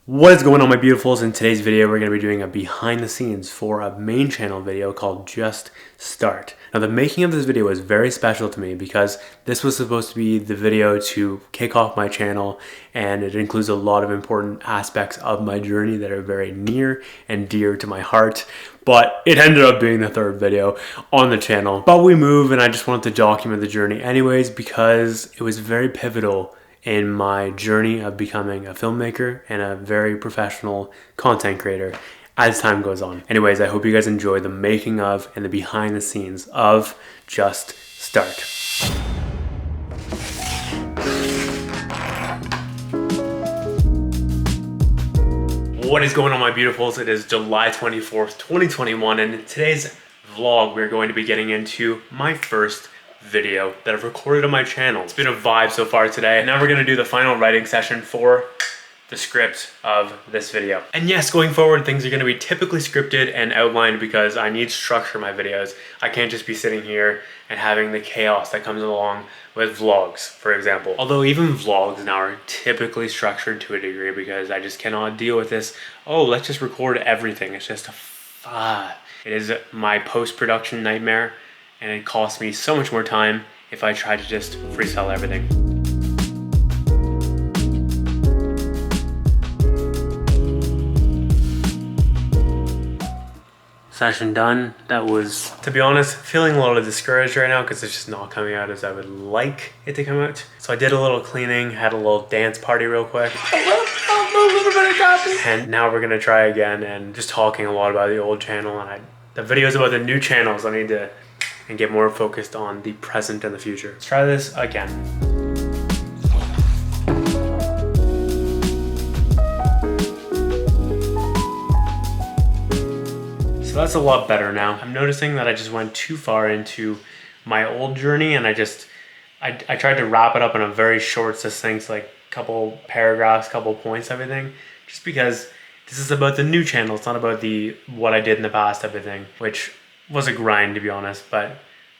What is going on, my beautifuls? In today's video, we're going to be doing a behind the scenes for a main channel video called Just Start. Now, the making of this video is very special to me because this was supposed to be the video to kick off my channel, and it includes a lot of important aspects of my journey that are very near and dear to my heart. But it ended up being the third video on the channel. But we move, and I just wanted to document the journey anyways because it was very pivotal in my journey of becoming a filmmaker and a very professional content creator as time goes on. Anyways, I hope you guys enjoy the making of and the behind the scenes of Just Start. What is going on, my beautifuls? It is July 24th, 2021, and in today's vlog, we're going to be getting into my first video that I've recorded on my channel. It's been a vibe so far today, and now we're gonna do the final writing session for the script of this video. And yes, going forward, things are gonna be typically scripted and outlined because I need structure in my videos. I can't just be sitting here and having the chaos that comes along with vlogs, for example. Although even vlogs now are typically structured to a degree because I just cannot deal with this, oh, let's just record everything. It's just it is my post-production nightmare, and it costs me so much more time if I try to just freestyle everything. Session done. That was, to be honest, feeling a little discouraged right now because it's just not coming out as I would like it to come out. So I did a little cleaning, had a little dance party real quick. And now we're gonna try again, and just talking a lot about the old channel, and the videos about the new channels I need to and get more focused on the present and the future. Let's try this again. So that's a lot better now. I'm noticing that I just went too far into my old journey, and I tried to wrap it up in a very short, succinct, like couple paragraphs, couple points, everything, just because this is about the new channel. It's not about what I did in the past, everything, which was a grind, to be honest, but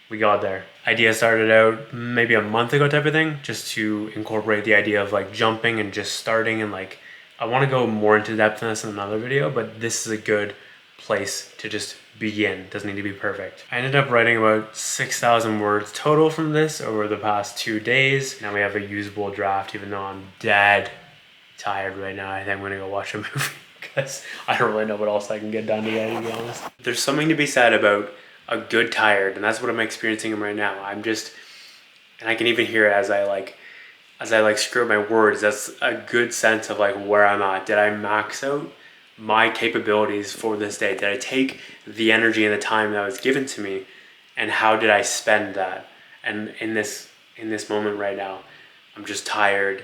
we got there. Idea started out maybe a month ago type of thing, just to incorporate the idea of like jumping and just starting, and like I want to go more into depth in this in another video, but this is a good place to just begin. It doesn't need to be perfect. I ended up writing about 6,000 words total from this over the past 2 days. Now we have a usable draft, even though I'm dead tired right now. I think I'm gonna go watch a movie because I don't really know what else I can get done today, to be honest. There's something to be said about a good tired, and that's what I'm experiencing right now. And I can even hear it as I screw up my words. That's a good sense of like where I'm at. Did I max out my capabilities for this day? Did I take the energy and the time that was given to me, and how did I spend that? And in this moment right now, I'm just tired,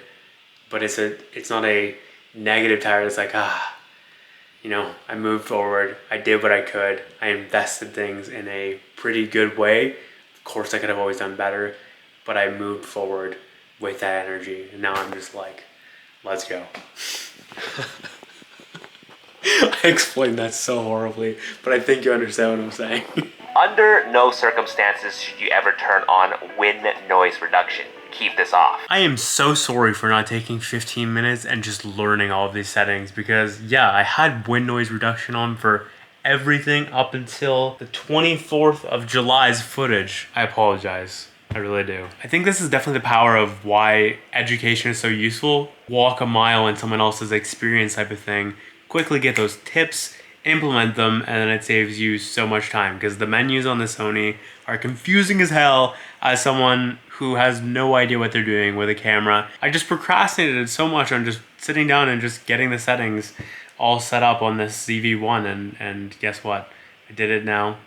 but it's not a negative tired. It's like, you know, I moved forward, I did what I could, I invested things in a pretty good way. Of course, I could have always done better, but I moved forward with that energy, and now I'm just like, let's go. I explained that so horribly, but I think you understand what I'm saying. Under no circumstances should you ever turn on wind noise reduction. Keep this off. I am so sorry for not taking 15 minutes and just learning all of these settings, because yeah, I had wind noise reduction on for everything up until the 24th of July's footage. I apologize. I really do. I think this is definitely the power of why education is so useful. Walk a mile in someone else's experience type of thing. Quickly get those tips, implement them, and then it saves you so much time, because the menus on the Sony are confusing as hell as someone who has no idea what they're doing with a camera. I just procrastinated so much on just sitting down and just getting the settings all set up on this ZV-1, and guess what? I did it now.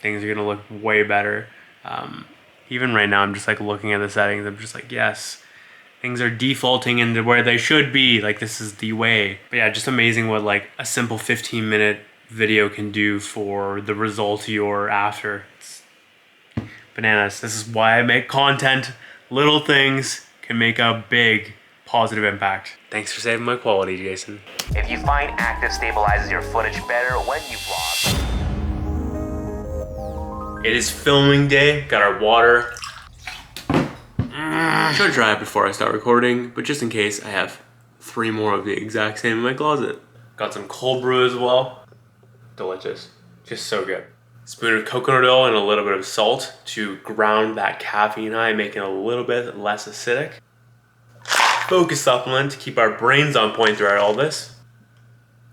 Things are gonna look way better. Even right now, I'm just like looking at the settings, I'm just like, yes, things are defaulting into where they should be. Like, this is the way. But yeah, just amazing what like a simple 15-minute video can do for the result you're after. It's bananas. This is why I make content. Little things can make a big positive impact. Thanks for saving my quality, Jason. If you find active stabilizes your footage better when you vlog. It is filming day. Got our water. Should try it before I start recording, but just in case, I have 3 more of the exact same in my closet. Got some cold brew as well. Delicious. Just so good. Spoon of coconut oil and a little bit of salt to ground that caffeine high, making it a little bit less acidic. Focus supplement to keep our brains on point throughout all this.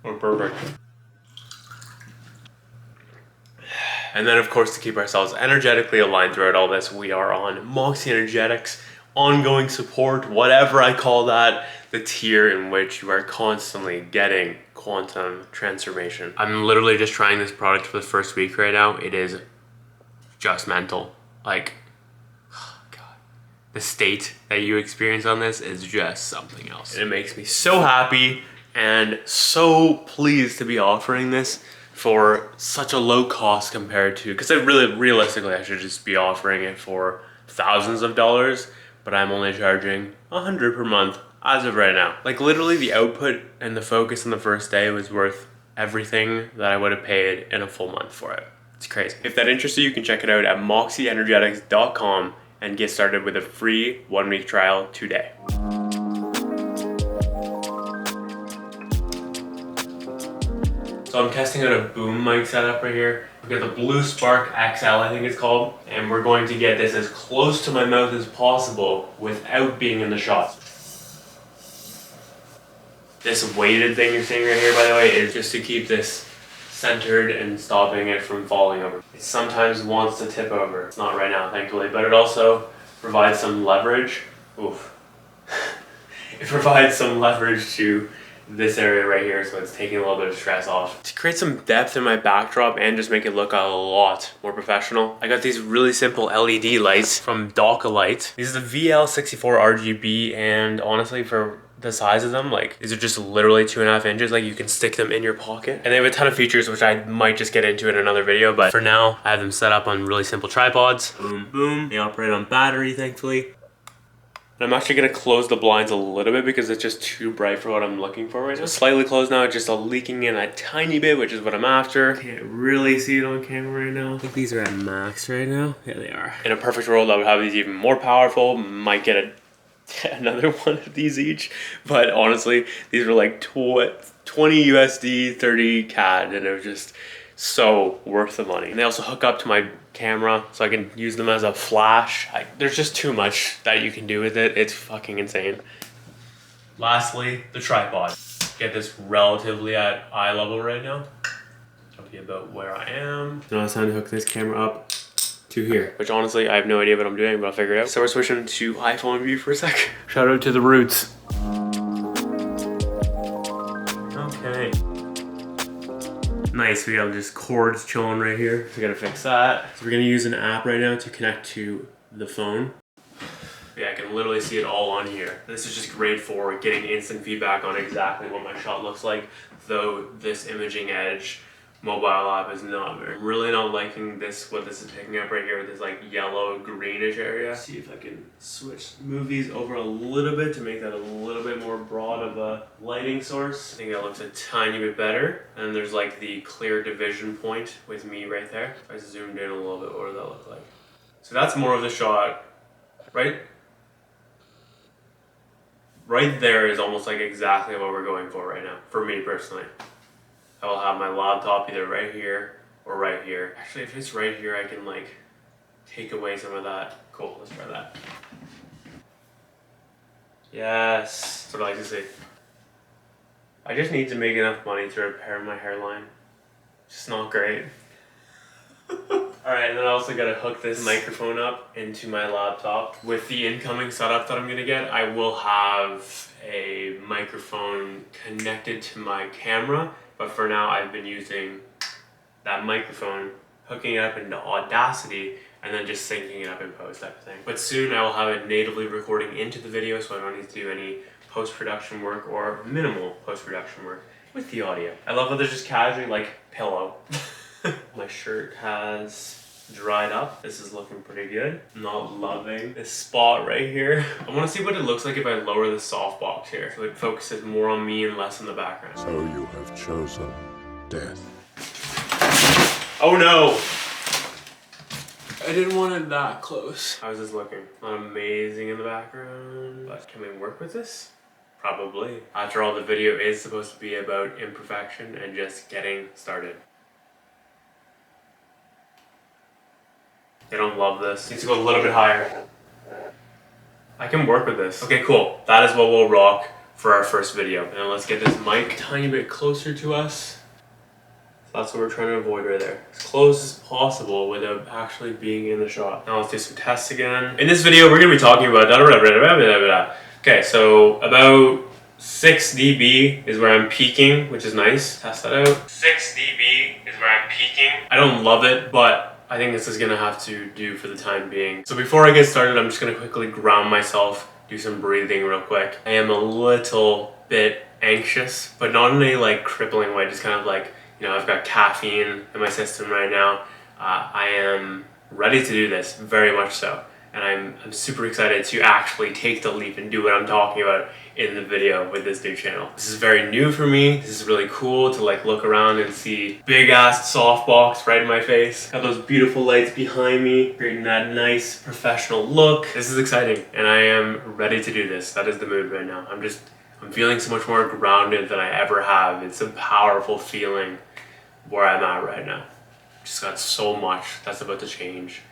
Oh, perfect. And then, of course, to keep ourselves energetically aligned throughout all this, we are on Moxey Energetics, ongoing support, whatever I call that, the tier in which you are constantly getting quantum transformation. I'm literally just trying this product for the first week right now. It is just mental. Like, oh God, the state that you experience on this is just something else. And it makes me so happy and so pleased to be offering this for such a low cost compared to, because realistically I should just be offering it for thousands of dollars, but I'm only charging $100 per month as of right now. Like literally the output and the focus on the first day was worth everything that I would have paid in a full month for it. It's crazy. If that interests you, you can check it out at moxeyenergetics.com and get started with a free 1-week trial today. So I'm testing out a boom mic setup right here. We've got the Blue Spark XL, I think it's called, and we're going to get this as close to my mouth as possible without being in the shot. This weighted thing you're seeing right here, by the way, is just to keep this centered and stopping it from falling over. It sometimes wants to tip over. It's not right now, thankfully, but it also provides some leverage. Oof. It provides some leverage to this area right here, so it's taking a little bit of stress off. To create some depth in my backdrop and just make it look a lot more professional, I got these really simple LED lights from Light. These are the VL64 RGB, and honestly, for the size of them, like, these are just literally 2.5 inches. Like, you can stick them in your pocket, and they have a ton of features which I might just get into in another video, but for now I have them set up on really simple tripods. Boom, boom. They operate on battery, thankfully. And I'm actually gonna close the blinds a little bit because it's just too bright for what I'm looking for right now. Slightly closed now, just leaking in a tiny bit, which is what I'm after. Can't really see it on camera right now. I think these are at max right now. Yeah, they are. In a perfect world, I would have these even more powerful. Might get another one of these each. But honestly, these were like 20 USD, 30 CAD, and it was just so worth the money. And they also hook up to my camera, so I can use them as a flash. There's just too much that you can do with it. It's fucking insane. Lastly, the tripod. Get this relatively at eye level right now. Tell you about where I am. Now it's time to hook this camera up to here, which honestly I have no idea what I'm doing, but I'll figure it out. So we're switching to iPhone view for a sec. Shout out to the roots. Okay. Nice, we got just cords chilling right here. So we gotta fix that. So we're gonna use an app right now to connect to the phone. Yeah, I can literally see it all on here. This is just great for getting instant feedback on exactly what my shot looks like, though this Imaging Edge mobile app is not very. I'm really not liking this, what this is picking up right here with this like yellow greenish area. Let's see if I can move these over a little bit to make that a little bit more broad of a lighting source. I think that looks a tiny bit better. And there's like the clear division point with me right there. If I zoomed in a little bit, what does that look like? So that's more of the shot, right? Right there is almost like exactly what we're going for right now, for me personally. I will have my laptop either right here or right here. Actually, if it's right here, I can like take away some of that. Cool, let's try that. Yes, that's what I like to see. I just need to make enough money to repair my hairline. Just not great. Alright, and then I also gotta hook this microphone up into my laptop. With the incoming setup that I'm gonna get, I will have a microphone connected to my camera. But for now, I've been using that microphone, hooking it up into Audacity, and then just syncing it up in post type of thing. But soon I will have it natively recording into the video, so I don't need to do any post-production work or minimal post-production work with the audio. I love how there's just casually like pillow. My shirt has dried up. This is looking pretty good. Not loving this spot right here. I want to see what it looks like if I lower the softbox here, so it focuses more on me and less on the background. So you have chosen death. Oh no! I didn't want it that close. How's this looking? Not amazing in the background, but can we work with this? Probably. After all, the video is supposed to be about imperfection and just getting started. They don't love this. Needs to go a little bit higher. I can work with this. Okay, cool. That is what we'll rock for our first video. And let's get this mic a tiny bit closer to us. So that's what we're trying to avoid right there. As close as possible without actually being in the shot. Now let's do some tests again. In this video, we're going to be talking about okay, so about 6 dB is where I'm peaking, which is nice. Test that out. 6 dB is where I'm peaking. I don't love it, but I think this is gonna have to do for the time being. So before I get started, I'm just gonna quickly ground myself, do some breathing real quick. I am a little bit anxious, but not in a like crippling way, just kind of like, you know, I've got caffeine in my system right now. I am ready to do this, very much so. And I'm super excited to actually take the leap and do what I'm talking about in the video with this new channel. This is very new for me. This is really cool to like look around and see big ass softbox right in my face. Got those beautiful lights behind me, creating that nice professional look. This is exciting and I am ready to do this. That is the mood right now. I'm feeling so much more grounded than I ever have. It's a powerful feeling where I'm at right now. Just got so much that's about to change.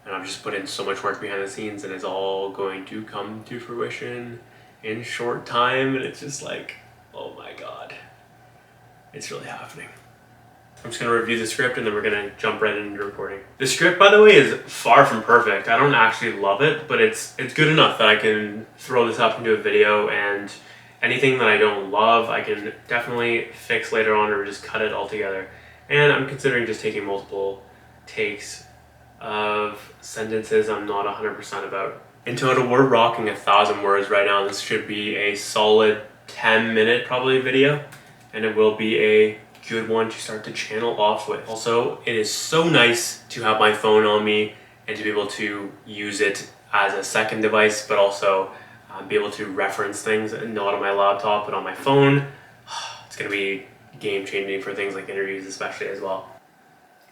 And I've just put in so much work behind the scenes and it's all going to come to fruition in short time. And it's just like, oh my God, it's really happening. I'm just gonna review the script and then we're gonna jump right into recording. The script, by the way, is far from perfect. I don't actually love it, but it's good enough that I can throw this up into a video, and anything that I don't love, I can definitely fix later on or just cut it all together. And I'm considering just taking multiple takes of sentences I'm not 100% about. In total, we're rocking 1,000 words right now. This should be a solid 10-minute probably video, and it will be a good one to start the channel off with. Also, it is so nice to have my phone on me and to be able to use it as a second device, but also be able to reference things not on my laptop but on my phone. It's gonna be game-changing for things like interviews especially as well.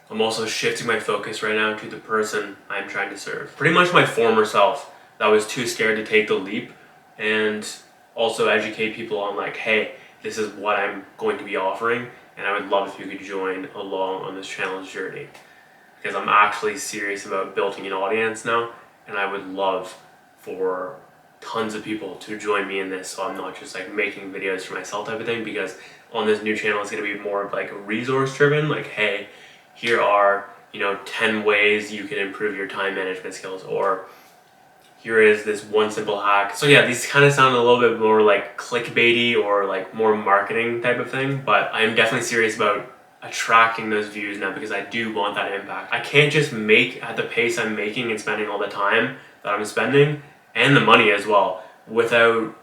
I'm also shifting my focus right now to the person I'm trying to serve. Pretty much my former self that was too scared to take the leap, and also educate people on like, hey, this is what I'm going to be offering, and I would love if you could join along on this channel's journey. Because I'm actually serious about building an audience now, and I would love for tons of people to join me in this, so I'm not just like making videos for myself type of thing, because on this new channel it's going to be more of like resource driven, like, hey, here are, 10 ways you can improve your time management skills, or here is this one simple hack. So yeah, these kind of sound a little bit more like clickbaity or like more marketing type of thing, but I'm definitely serious about attracting those views now because I do want that impact. I can't just make at the pace I'm making and spending all the time that I'm spending and the money as well without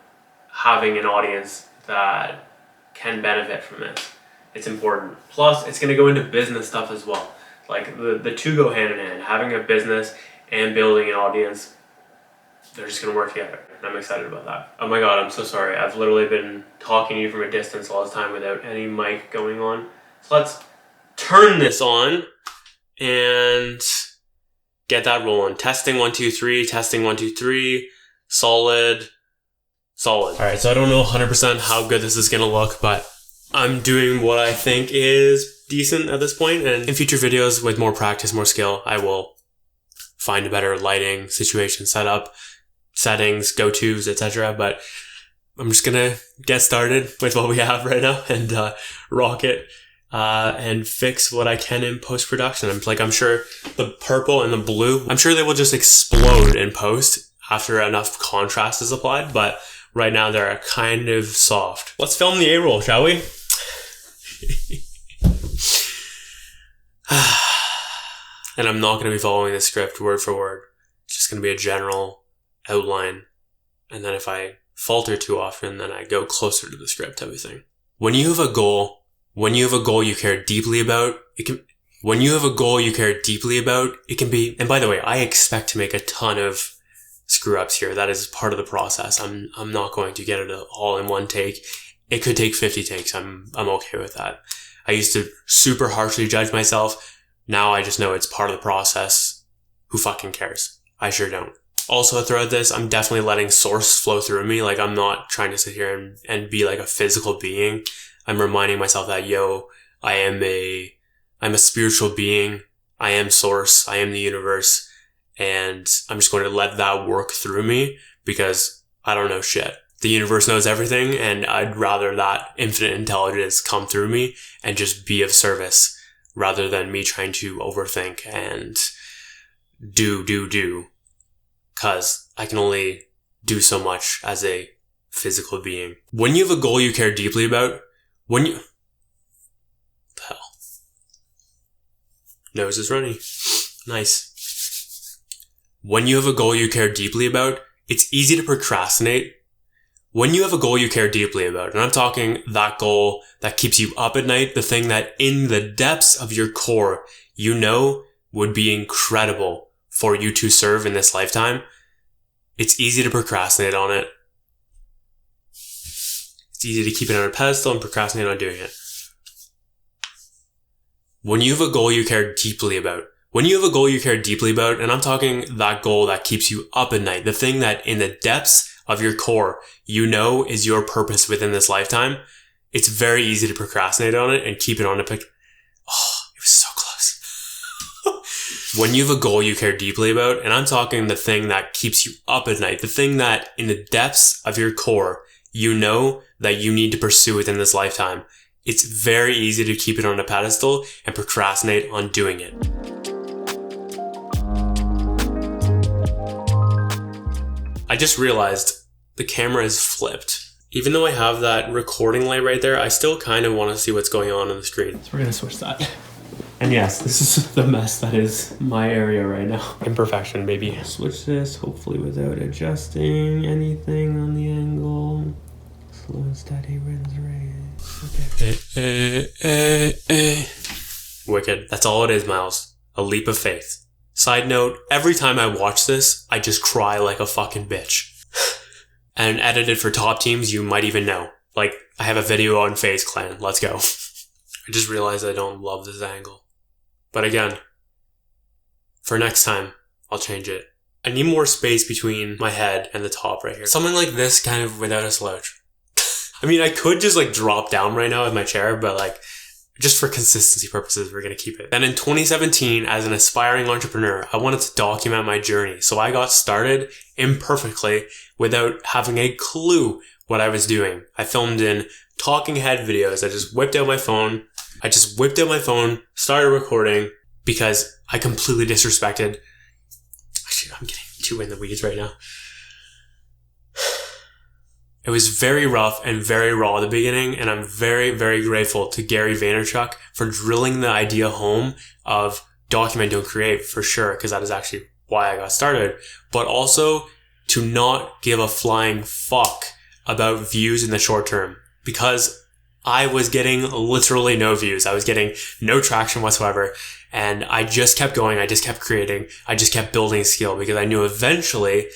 having an audience that can benefit from this. It's important. Plus, it's going to go into business stuff as well. Like the two go hand in hand. Having a business and building an audience, they're just going to work together. And I'm excited about that. Oh my God, I'm so sorry. I've literally been talking to you from a distance all this time without any mic going on. So let's turn this on and get that rolling. Testing 1 2 3. Testing 1 2 3. Solid. All right, so I don't know 100% how good this is going to look, but I'm doing what I think is decent at this point, and in future videos with more practice, more skill, I will find a better lighting situation, setup, settings, go-tos, etc. But I'm just gonna get started with what we have right now and rock it and fix what I can in post-production. I'm sure the purple and the blue, I'm sure they will just explode in post after enough contrast is applied, but right now they're kind of soft. Let's film the A-roll, shall we? And I'm not going to be following the script word for word. It's just going to be a general outline. And then if I falter too often, then I go closer to the script, everything. When you have a goal you care deeply about, it can be, and by the way, I expect to make a ton of screw ups here. That is part of the process. I'm not going to get it all in one take. It could take 50 takes. I'm okay with that. I used to super harshly judge myself. Now I just know it's part of the process. Who fucking cares? I sure don't. Also throughout this, I'm definitely letting source flow through me. Like, I'm not trying to sit here and be like a physical being. I'm reminding myself that, I'm a spiritual being. I am source. I am the universe. And I'm just going to let that work through me because I don't know shit. The universe knows everything, and I'd rather that infinite intelligence come through me and just be of service rather than me trying to overthink and do. Cause I can only do so much as a physical being. When you have a goal you care deeply about, what the hell? Nose is runny. Nice. When you have a goal you care deeply about, it's easy to procrastinate. When you have a goal you care deeply about, and I'm talking that goal that keeps you up at night, the thing that in the depths of your core, would be incredible for you to serve in this lifetime, it's easy to procrastinate on it. It's easy to keep it on a pedestal and procrastinate on doing it. When you have a goal you care deeply about, and I'm talking that goal that keeps you up at night, the thing that in the depths of your core, is your purpose within this lifetime, it's very easy to procrastinate on it and keep it on a pic. Oh, it was so close. When you have a goal you care deeply about, and I'm talking the thing that keeps you up at night, the thing that in the depths of your core, that you need to pursue within this lifetime, it's very easy to keep it on a pedestal and procrastinate on doing it. I just realized the camera is flipped. Even though I have that recording light right there, I still kind of want to see what's going on the screen. So we're going to switch that. And yes, this is the mess that is my area right now. Imperfection, baby. Switch this, hopefully without adjusting anything on the angle. Slow and steady wins the race. Okay. Wicked. That's all it is, Miles. A leap of faith. Side note, every time I watch this, I just cry like a fucking bitch. And edited for top teams, you might even know. Like, I have a video on FaZe Clan. Let's go. I just realized I don't love this angle. But again, for next time, I'll change it. I need more space between my head and the top right here. Something like this, kind of without a slouch. I mean, I could just like drop down right now in my chair, but like, just for consistency purposes, we're going to keep it. Then in 2017, as an aspiring entrepreneur, I wanted to document my journey. So I got started imperfectly without having a clue what I was doing. I filmed in talking head videos. I just whipped out my phone, started recording because I completely disrespected. Actually, I'm getting too in the weeds right now. It was very rough and very raw at the beginning, and I'm very, very grateful to Gary Vaynerchuk for drilling the idea home of document, don't create, for sure, because that is actually why I got started, but also to not give a flying fuck about views in the short term, because I was getting literally no views. I was getting no traction whatsoever, and I just kept going. I just kept creating. I just kept building skill because I knew eventually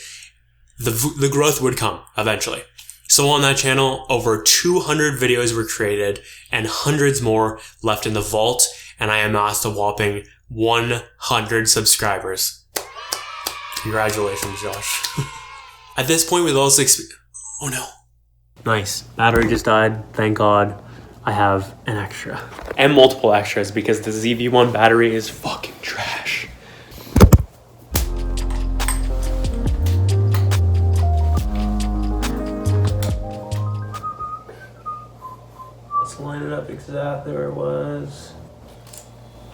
the growth would come eventually. So on that channel, over 200 videos were created and hundreds more left in the vault, and I amassed a whopping 100 subscribers. Congratulations, Josh. At this point with all this oh no. Nice. Battery just died. Thank God I have an extra. And multiple extras because the ZV-1 battery is fucking trash. Line it up exactly where it was.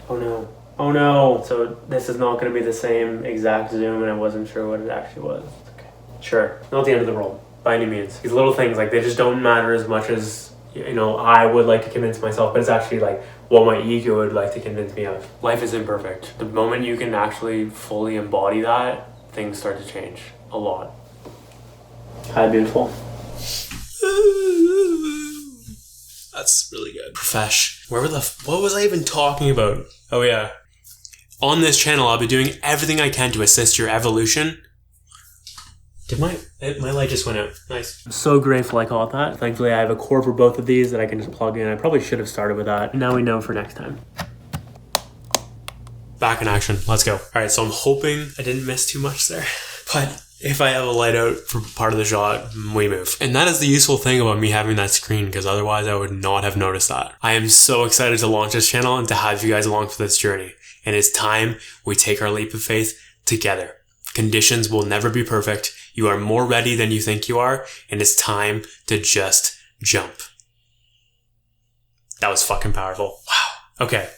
Oh no. Oh no. So this is not going to be the same exact zoom, and I wasn't sure what it actually was. Okay. Sure. Not the end of the world by any means. These little things, like, they just don't matter as much as, I would like to convince myself, but it's actually like what my ego would like to convince me of. Life is imperfect. The moment you can actually fully embody that, things start to change a lot. Hi, beautiful. That's really good. Profesh. What was I even talking about? Oh yeah. On this channel, I'll be doing everything I can to assist your evolution. Did my light just went out. Nice. I'm so grateful I caught that. Thankfully, I have a cord for both of these that I can just plug in. I probably should have started with that. Now we know for next time. Back in action. Let's go. All right, so I'm hoping I didn't miss too much there. But if I have a light out for part of the shot, we move. And that is the useful thing about me having that screen, because otherwise I would not have noticed that. I am so excited to launch this channel and to have you guys along for this journey. And it's time we take our leap of faith together. Conditions will never be perfect. You are more ready than you think you are, and it's time to just jump. That was fucking powerful. Wow. Okay.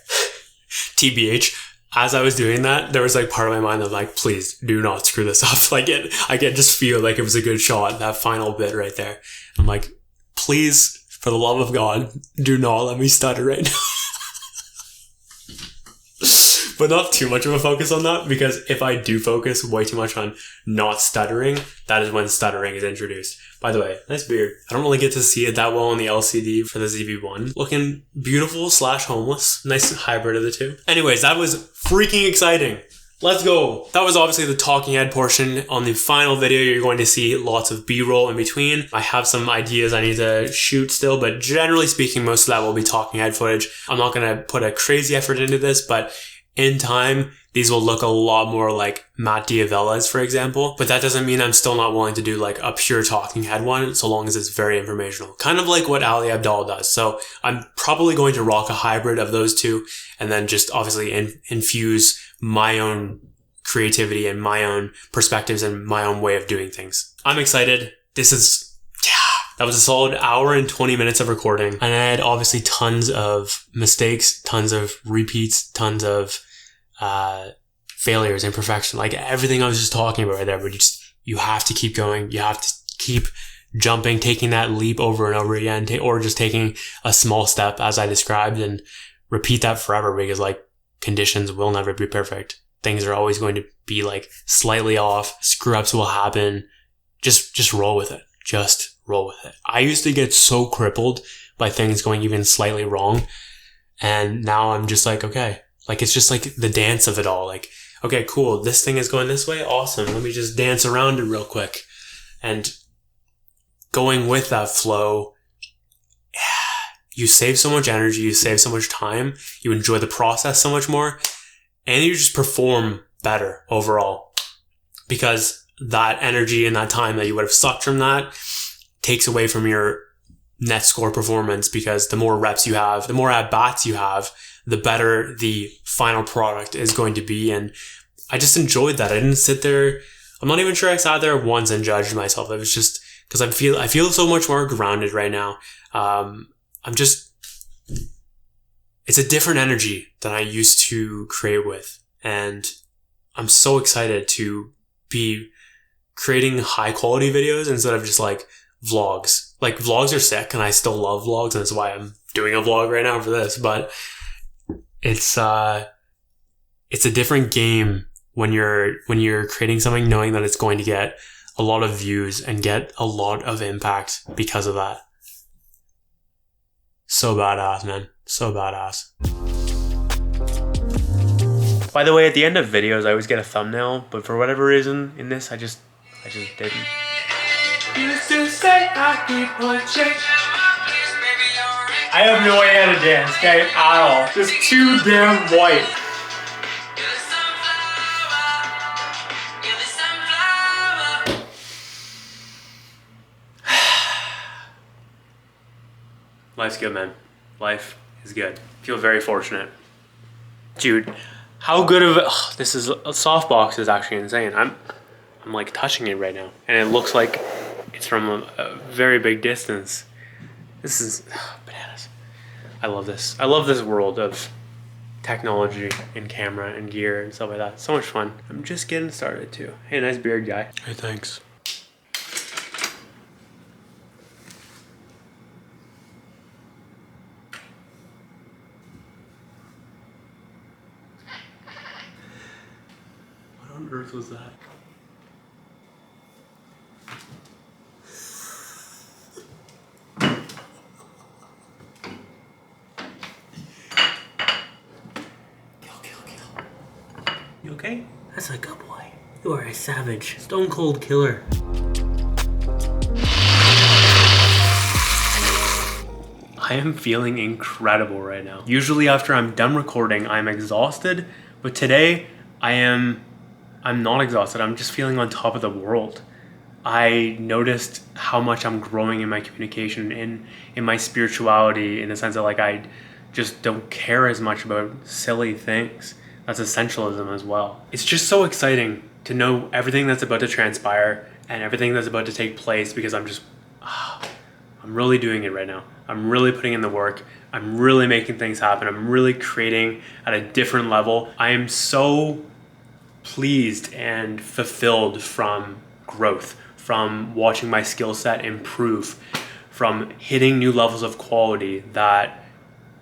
TBH. As I was doing that, there was like part of my mind that was like, please do not screw this up. Like I could just feel like it was a good shot, that final bit right there. I'm like, please, for the love of God, do not let me stutter right now. But not too much of a focus on that, because if I do focus way too much on not stuttering, that is when stuttering is introduced. By the way, nice beard. I don't really get to see it that well on the LCD for the ZV-1. Looking beautiful / homeless. Nice hybrid of the two. Anyways, that was freaking exciting. Let's go. That was obviously the talking head portion. On the final video, you're going to see lots of B-roll in between. I have some ideas I need to shoot still, but generally speaking, most of that will be talking head footage. I'm not going to put a crazy effort into this, but in time, these will look a lot more like Matt Diavella's, for example. But that doesn't mean I'm still not willing to do like a pure talking head one, so long as it's very informational. Kind of like what Ali Abdaal does. So I'm probably going to rock a hybrid of those two, and then just obviously infuse my own creativity and my own perspectives and my own way of doing things. I'm excited. That was a solid hour and 20 minutes of recording. And I had obviously tons of mistakes, tons of repeats, tons of failures, imperfection, like everything I was just talking about right there. But you have to keep going. You have to keep jumping, taking that leap over and over again, or just taking a small step as I described, and repeat that forever, because like conditions will never be perfect. Things are always going to be like slightly off. Screw ups will happen. Just roll with it. Just roll with it. I used to get so crippled by things going even slightly wrong. And now I'm just like, okay, like it's just like the dance of it all. Like, okay, cool. This thing is going this way. Awesome. Let me just dance around it real quick. And going with that flow, you save so much energy. You save so much time. You enjoy the process so much more. And you just perform better overall, because that energy and that time that you would have sucked from that takes away from your net score performance, because the more reps you have, the more at-bats you have, the better the final product is going to be. And I just enjoyed that. I didn't sit there. I'm not even sure I sat there once and judged myself. It was just because I feel so much more grounded right now. It's a different energy than I used to create with. And I'm so excited to be creating high quality videos instead of just like vlogs. Like vlogs are sick, and I still love vlogs, and that's why I'm doing a vlog right now for this. But it's a different game when you're creating something knowing that it's going to get a lot of views and get a lot of impact because of that. So badass, man. So badass. By the way, at the end of videos, I always get a thumbnail, but for whatever reason, in this, I just didn't. Used to say I keep pushing. I have no idea how to dance, okay, at all. Just too damn white. Life's good, man. Life is good. Feel very fortunate. Dude, how good of this is, softbox is actually insane. I'm like touching it right now, and it looks like it's from a very big distance. This is bananas. I love this. I love this world of technology and camera and gear and stuff like that. So much fun. I'm just getting started too. Hey, nice beard, guy. Hey, thanks. What on earth was that? You okay? That's a good boy. You are a savage. Stone cold killer. I am feeling incredible right now. Usually after I'm done recording, I'm exhausted, but today I am I'm not exhausted. I'm just feeling on top of the world. I noticed how much I'm growing in my communication, in my spirituality, in the sense that like I just don't care as much about silly things. That's essentialism as well. It's just so exciting to know everything that's about to transpire and everything that's about to take place, because I'm really doing it right now. I'm really putting in the work. I'm really making things happen. I'm really creating at a different level. I am so pleased and fulfilled from growth, from watching my skill set improve, from hitting new levels of quality, that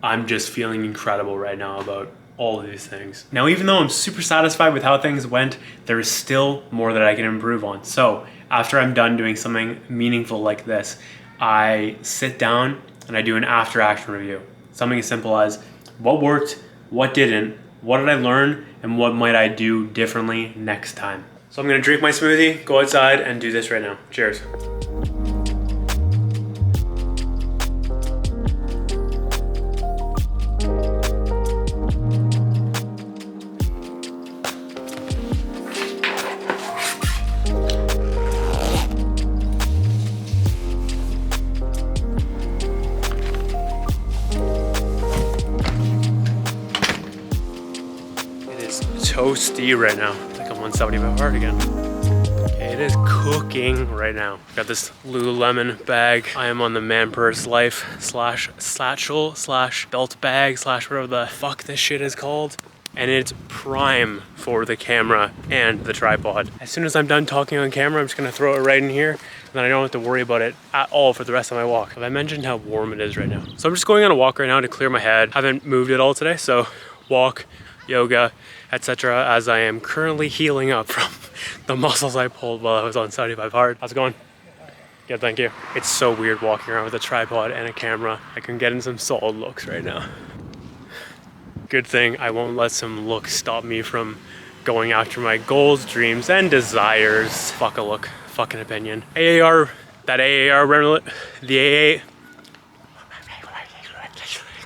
I'm just feeling incredible right now about all of these things. Now, even though I'm super satisfied with how things went, there is still more that I can improve on. So after I'm done doing something meaningful like this, I sit down and I do an after action review. Something as simple as what worked, what didn't, what did I learn, and what might I do differently next time. So I'm gonna drink my smoothie, go outside, and do this right now. Cheers. Toasty right now. I think I'm 175 hard again. Okay, it is cooking right now. Got this Lululemon bag. I am on the man purse life slash satchel slash belt bag slash whatever the fuck this shit is called. And it's prime for the camera and the tripod. As soon as I'm done talking on camera, I'm just gonna throw it right in here, and then I don't have to worry about it at all for the rest of my walk. Have I mentioned how warm it is right now? So I'm just going on a walk right now to clear my head. Haven't moved at all today, so walk, yoga, etc., as I am currently healing up from the muscles I pulled while I was on 75 hard. How's it going? Good, thank you. It's so weird walking around with a tripod and a camera. I can get in some solid looks right now. Good thing I won't let some looks stop me from going after my goals, dreams, and desires. Fuck a look, fuck an opinion. AAR, that AAR, the AA,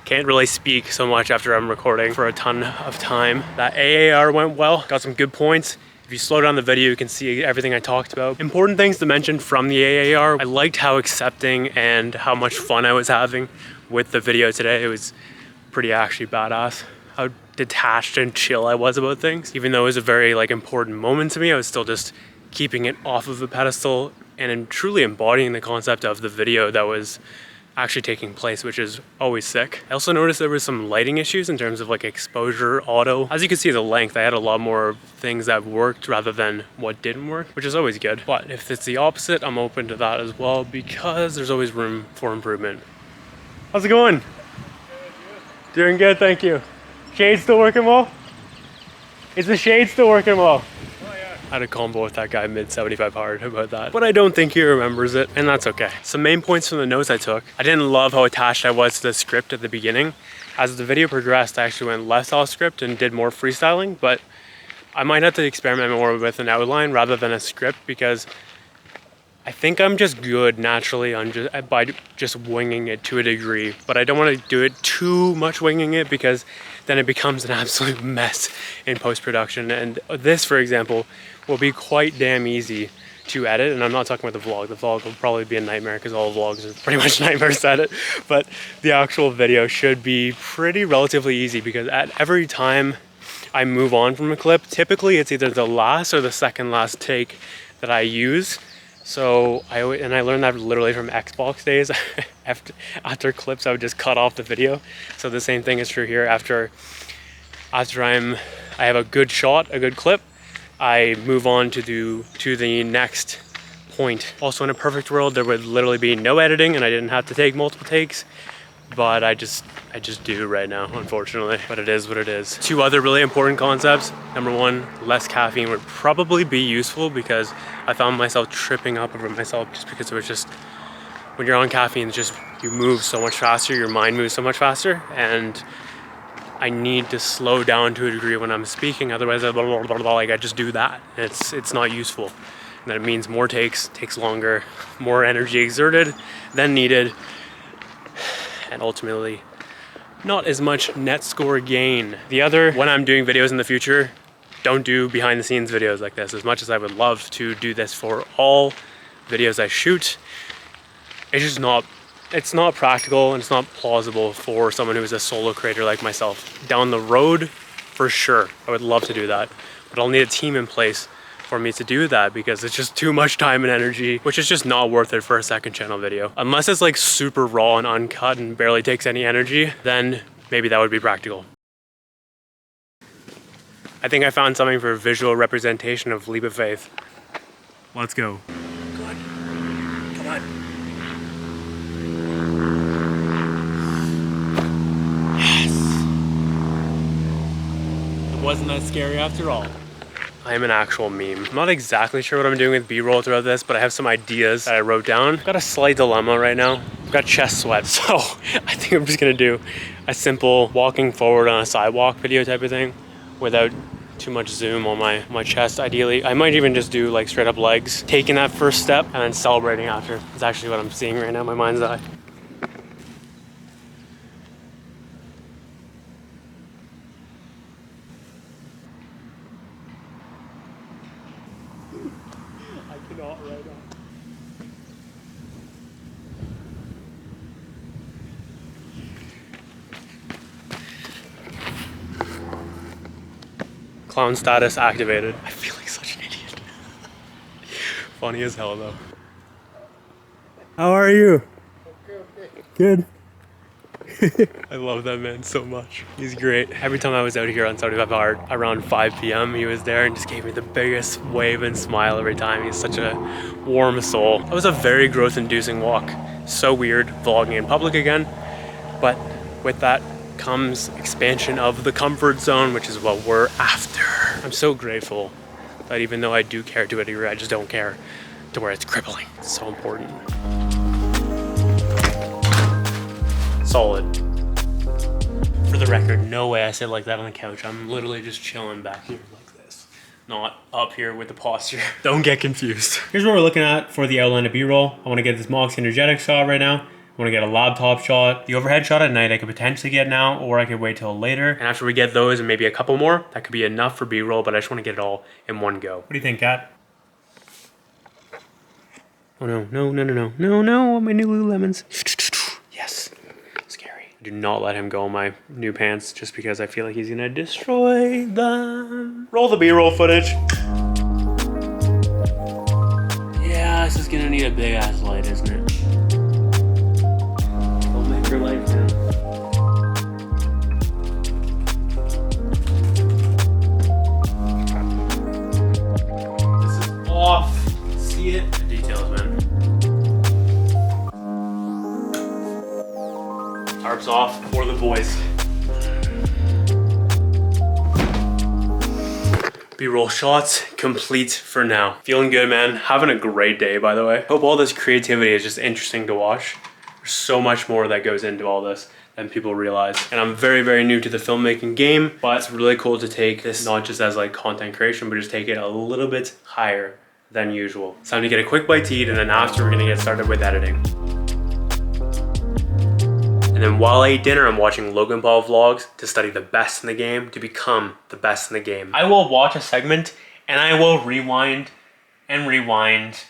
can't really speak so much after I'm recording for a ton of time. That AAR went well, got some good points. If you slow down the video, you can see everything I talked about. Important things to mention from the AAR. I liked how accepting and how much fun I was having with the video today. It was pretty actually badass. How detached and chill I was about things. Even though it was a very important moment to me, I was still just keeping it off of the pedestal and truly embodying the concept of the video that was actually taking place, which is always sick. I also noticed there was some lighting issues in terms of exposure, auto. As you can see, the length, I had a lot more things that worked rather than what didn't work, which is always good. But if it's the opposite, I'm open to that as well, because there's always room for improvement. How's it going? Doing good, thank you. Shade still working well? Is the shade still working well? I had a combo with that guy mid 75 hard about that, but I don't think he remembers it, and that's okay. Some main points from the notes I took. I didn't love how attached I was to the script at the beginning. As the video progressed, I actually went less off script and did more freestyling, but I might have to experiment more with an outline rather than a script, because I think I'm just good naturally on by just winging it to a degree, but I don't want to do it too much winging it, because then it becomes an absolute mess in post-production. And this, for example, will be quite damn easy to edit, and I'm not talking about the vlog. The vlog will probably be a nightmare because all vlogs are pretty much nightmares to edit, but the actual video should be pretty relatively easy, because at every time I move on from a clip, typically it's either the last or the second last take that I use. So I learned that literally from Xbox days. after clips, I would just cut off the video. So the same thing is true here. After I have a good shot, a good clip, I move on to the next point. Also, in a perfect world, there would literally be no editing and I didn't have to take multiple takes, but I just do right now, unfortunately. But it is what it is. Two other really important concepts. Number one, less caffeine would probably be useful, because I found myself tripping up over myself just because it was just, when you're on caffeine, it's just, you move so much faster, your mind moves so much faster, and I need to slow down to a degree when I'm speaking, otherwise I just do that. It's not useful. And that means more takes, takes longer, more energy exerted than needed, and ultimately not as much net score gain. The other, when I'm doing videos in the future, don't do behind the scenes videos like this. As much as I would love to do this for all videos I shoot, it's just not, it's not practical and it's not plausible for someone who is a solo creator like myself. Down the road, for sure, I would love to do that, but I'll need a team in place for me to do that because it's just too much time and energy, which is just not worth it for a second channel video. Unless it's like super raw and uncut and barely takes any energy, then maybe that would be practical. I think I found something for visual representation of leap of faith. Let's go. Good. Come on. Yes. It wasn't that scary after all. I am an actual meme. I'm not exactly sure what I'm doing with B-roll throughout this, but I have some ideas that I wrote down. I've got a slight dilemma right now. I've got chest sweat, so I think I'm just gonna do a simple walking forward on a sidewalk video type of thing without too much zoom on my chest. Ideally, I might even just do like straight up legs, taking that first step and then celebrating after. It's actually what I'm seeing right now in my mind's eye. I cannot right now. Clown status activated. I feel like such an idiot. Funny as hell though. How are you? Okay. Good. I love that man so much. He's great. Every time I was out here on 75 Hard around 5 p.m. he was there and just gave me the biggest wave and smile every time. He's such a warm soul. It was a very growth inducing walk. So weird vlogging in public again, but with that comes expansion of the comfort zone, which is what we're after. I'm so grateful that even though I do care to a degree, I just don't care to where it's crippling. It's so important. Solid. For the record, no way I sit like that on the couch. I'm literally just chilling back here like this. Not up here with the posture. Don't get confused. Here's what we're looking at for the outline of B-roll. I want to get this Moxey energetic shot right now. I want to get a laptop shot. The overhead shot at night I could potentially get now, or I could wait till later. And after we get those and maybe a couple more, that could be enough for B-roll, but I just want to get it all in one go. What do you think, Kat? Oh no, no, no, no, no, no, no, my new Lululemons. Yes, scary. Do not let him go in my new pants just because I feel like he's gonna destroy them. Roll the B-roll footage. Yeah, this is gonna need a big ass light, isn't it? Your life now. This is off. See it? The details, man. Tarps off for the boys. B-roll shots complete for now. Feeling good, man. Having a great day, by the way. Hope all this creativity is just interesting to watch. There's so much more that goes into all this than people realize. And I'm very, very new to the filmmaking game, but it's really cool to take this not just as like content creation, but just take it a little bit higher than usual. It's time to get a quick bite to eat, and then after we're gonna get started with editing. And then while I eat dinner, I'm watching Logan Paul vlogs to study the best in the game, to become the best in the game. I will watch a segment and I will rewind and rewind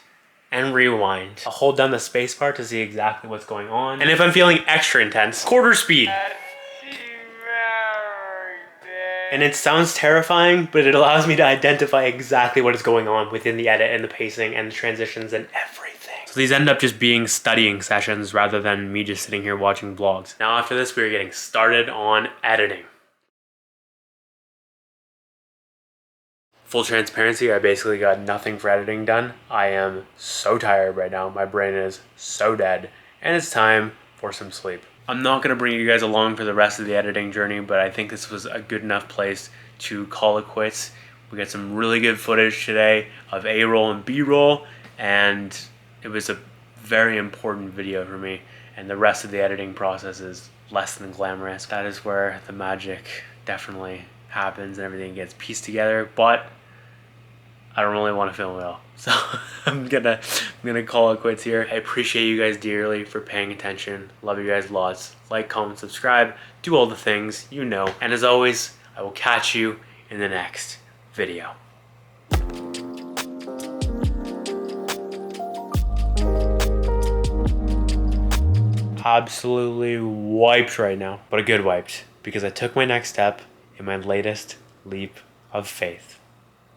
and rewind. I'll hold down the space bar to see exactly what's going on. And if I'm feeling extra intense, quarter speed. And it sounds terrifying, but it allows me to identify exactly what is going on within the edit and the pacing and the transitions and everything. So these end up just being studying sessions rather than me just sitting here watching vlogs. Now after this, we're getting started on editing. Full transparency, I basically got nothing for editing done. I am so tired right now. My brain is so dead, and it's time for some sleep. I'm not gonna bring you guys along for the rest of the editing journey, but I think this was a good enough place to call it quits. We got some really good footage today of A-roll and B-roll, and it was a very important video for me, and the rest of the editing process is less than glamorous. That is where the magic definitely happens and everything gets pieced together, but I don't really want to film it all. So I'm gonna call it quits here. I appreciate you guys dearly for paying attention. Love you guys lots. Like, comment, subscribe, do all the things, you know. And as always, I will catch you in the next video. Absolutely wiped right now, but a good wiped, because I took my next step in my latest leap of faith.